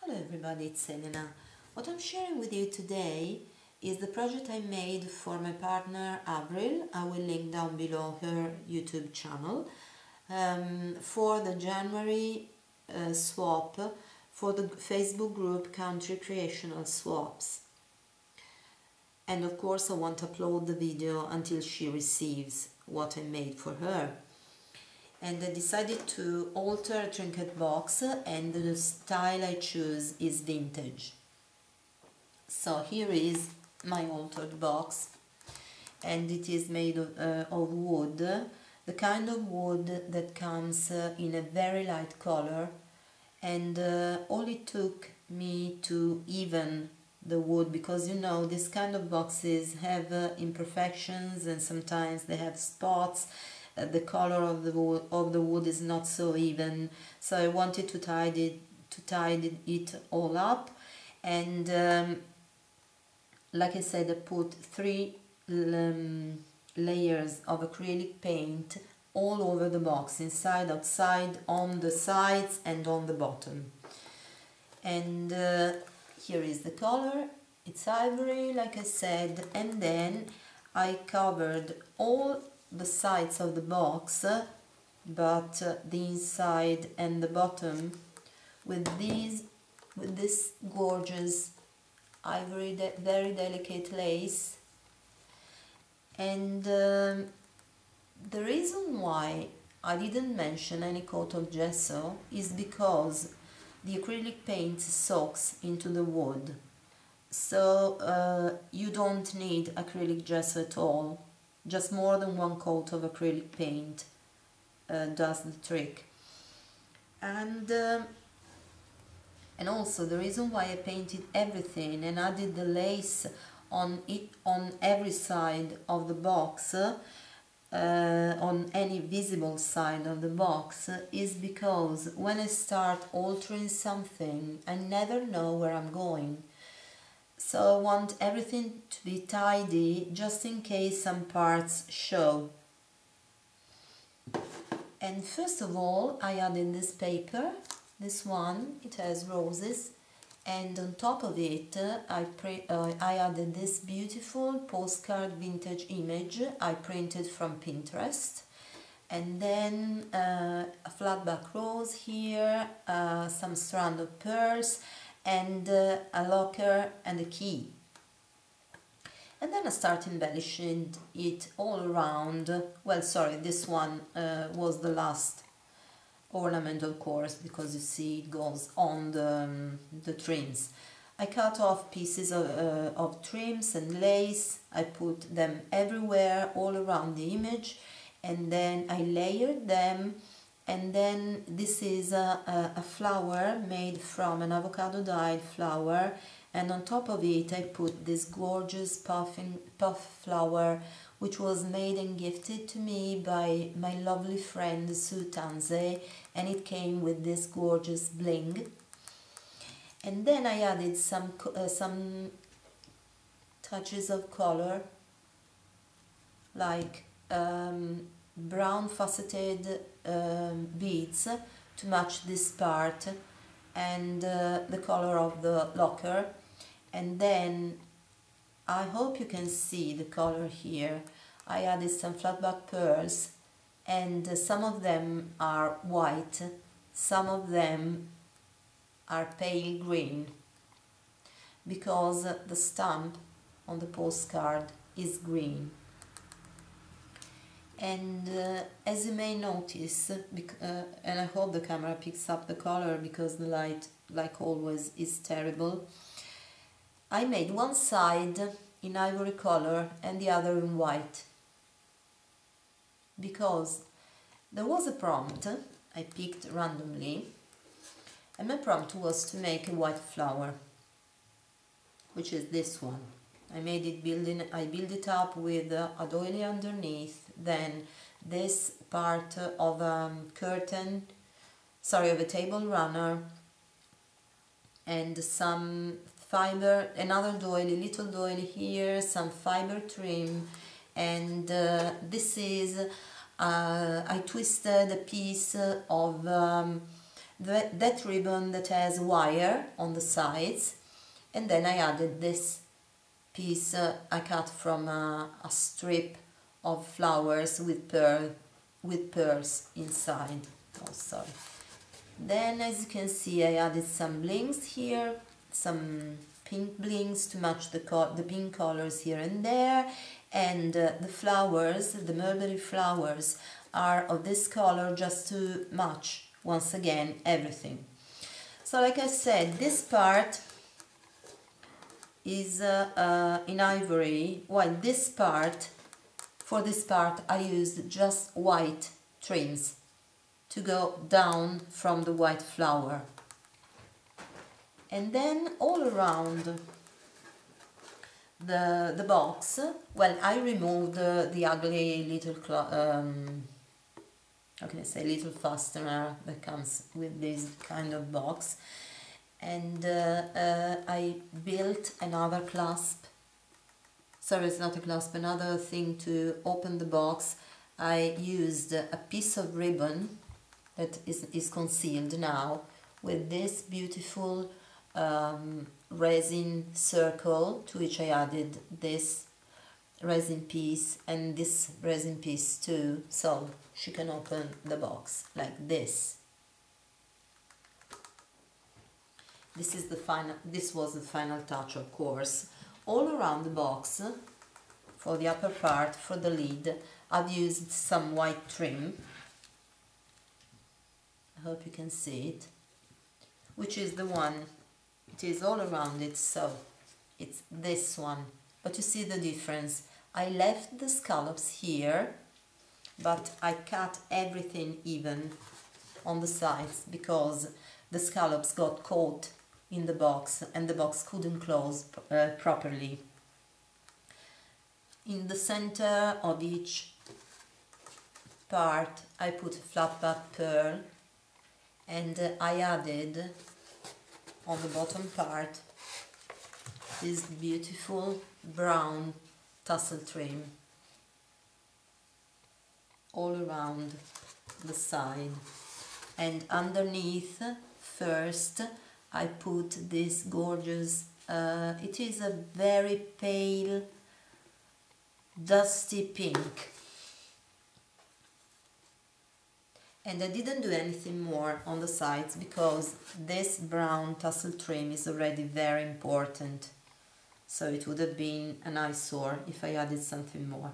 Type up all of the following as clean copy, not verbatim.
Hello everybody, it's Elena. What I'm sharing with you today is the project I made for my partner Avril. I will link down below her YouTube channel for the January swap for the Facebook group Country Creational Swaps. And of course I want to upload the video until she receives what I made for her. And I decided to alter a trinket box, and the style I choose is vintage. So here is my altered box, and it is made of wood, the kind of wood that comes in a very light color, and all it took me to even the wood, because you know this kind of boxes have imperfections and sometimes they have spots. The color of the wood is not so even, so I wanted to tidy it all up. And like I said, I put 3 layers of acrylic paint all over the box, inside, outside, on the sides and on the bottom. And here is the color, it's ivory like I said, and then I covered all the sides of the box, but the inside and the bottom with this gorgeous ivory, very delicate lace. And the reason why I didn't mention any coat of gesso is because the acrylic paint soaks into the wood, so you don't need acrylic gesso at all. Just more than 1 coat of acrylic paint does the trick. And also the reason why I painted everything and added the lace on every side of the box, on any visible side of the box, is because when I start altering something, I never know where I'm going. So I want everything to be tidy, just in case some parts show. And first of all, I added this paper, this one, it has roses, and on top of it I added this beautiful postcard vintage image I printed from Pinterest. And then a flat back rose here, some strand of pearls, and a locker and a key. And then I start embellishing it all around. Well, sorry, this one was the last ornament, of course, because you see it goes on the trims. I cut off pieces of trims and lace. I put them everywhere, all around the image, and then I layered them. And then this is a flower made from an avocado dyed flower, and on top of it I put this gorgeous puff flower, which was made and gifted to me by my lovely friend Sue Tanze, and it came with this gorgeous bling. And then I added some touches of color, like brown faceted beads to match this part, and the color of the locker. And then I hope you can see the color here. I added some flatback pearls, and some of them are white, some of them are pale green, because the stamp on the postcard is green. And as you may notice, and I hope the camera picks up the color because the light, like always, is terrible, I made one side in ivory color and the other in white, because there was a prompt I picked randomly, and my prompt was to make a white flower, which is this one. I made it I built it up with a doily underneath, then this part of a curtain, sorry, of a table runner, and some fiber, another doily, little doily here, some fiber trim, and this is, I twisted a piece of that ribbon that has wire on the sides, and then I added this piece I cut from a strip of flowers with pearls inside. Oh, sorry. Then, as you can see, I added some blings here, some pink blings to match the pink colors here and there, and the flowers, the mulberry flowers, are of this color just to match once again everything. So, like I said, this part is in ivory, while this part, for this part, I used just white trims to go down from the white flower. And then all around the box, well, I removed the ugly little how can I say, little fastener that comes with this kind of box, and I built another clasp. Sorry, it's not a clasp, another thing to open the box. I used a piece of ribbon that is concealed now with this beautiful resin circle, to which I added this resin piece and this resin piece too, so she can open the box like this. This was the final touch, of course. All around the box, for the upper part, for the lid, I've used some white trim. I hope you can see it, which is the one, it is all around it, so it's this one. But you see the difference. I left the scallops here, but I cut everything even on the sides because the scallops got caught in the box and the box couldn't close properly. In the center of each part I put a flat back pearl, and I added on the bottom part this beautiful brown tassel trim all around the side, and underneath first I put this gorgeous, it is a very pale dusty pink, and I didn't do anything more on the sides because this brown tassel trim is already very important, so it would have been an eyesore if I added something more.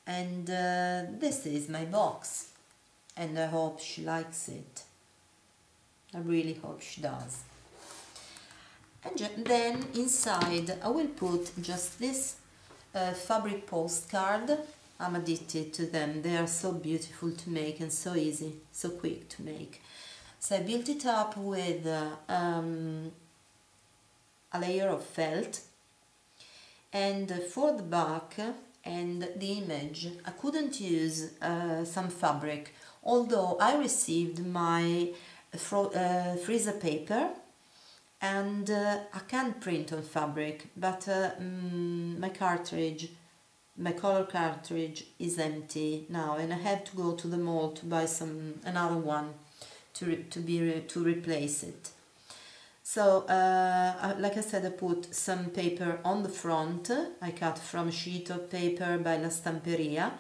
And this is my box, and I hope she likes it. I really hope she does. And then inside I will put just this fabric postcard. I'm addicted to them. They are so beautiful to make and so easy, so quick to make. So I built it up with a layer of felt, and for the back and the image I couldn't use some fabric, although I received my freezer paper and I can print on fabric, but my color cartridge is empty now, and I have to go to the mall to buy another one to replace it. So like I said, I put some paper on the front. I cut from a sheet of paper by La Stamperia,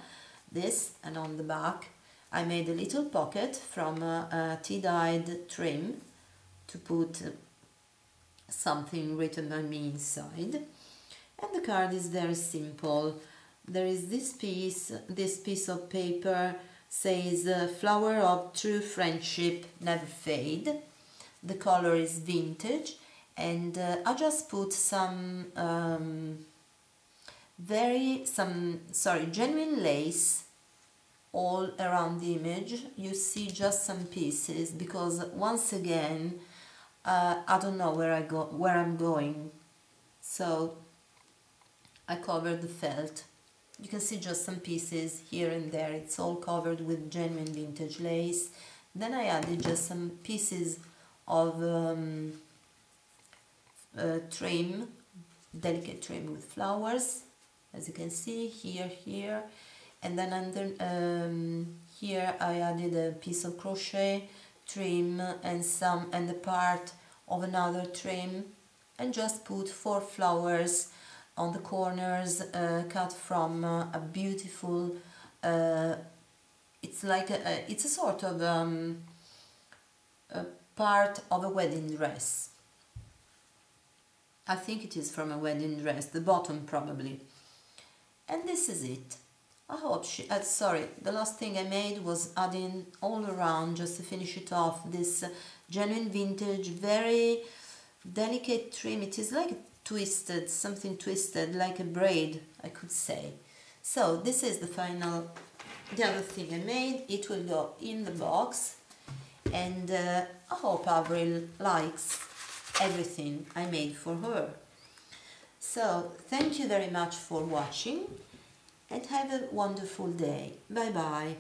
this, and on the back I made a little pocket from a tea-dyed trim to put something written by me inside. And the card is very simple. There is this piece of paper says flower of true friendship never fade. The color is vintage, and I just put some genuine lace all around the image. You see just some pieces because once again I don't know where I'm going, so I covered the felt. You can see just some pieces here and there. It's all covered with genuine vintage lace. Then I added just some pieces of trim, delicate trim with flowers, as you can see here, and then under here I added a piece of crochet trim and the part of another trim, and just put 4 flowers on the corners, cut from a beautiful, it's like it's a sort of a part of a wedding dress. I think it is from a wedding dress, the bottom probably. And this is it. I hope sorry, the last thing I made was adding all around, just to finish it off, this genuine vintage, very delicate trim. It is like twisted, something twisted, like a braid, I could say. So this is the other thing I made. It will go in the box, and I hope Avril likes everything I made for her. So thank you very much for watching, and have a wonderful day. Bye bye.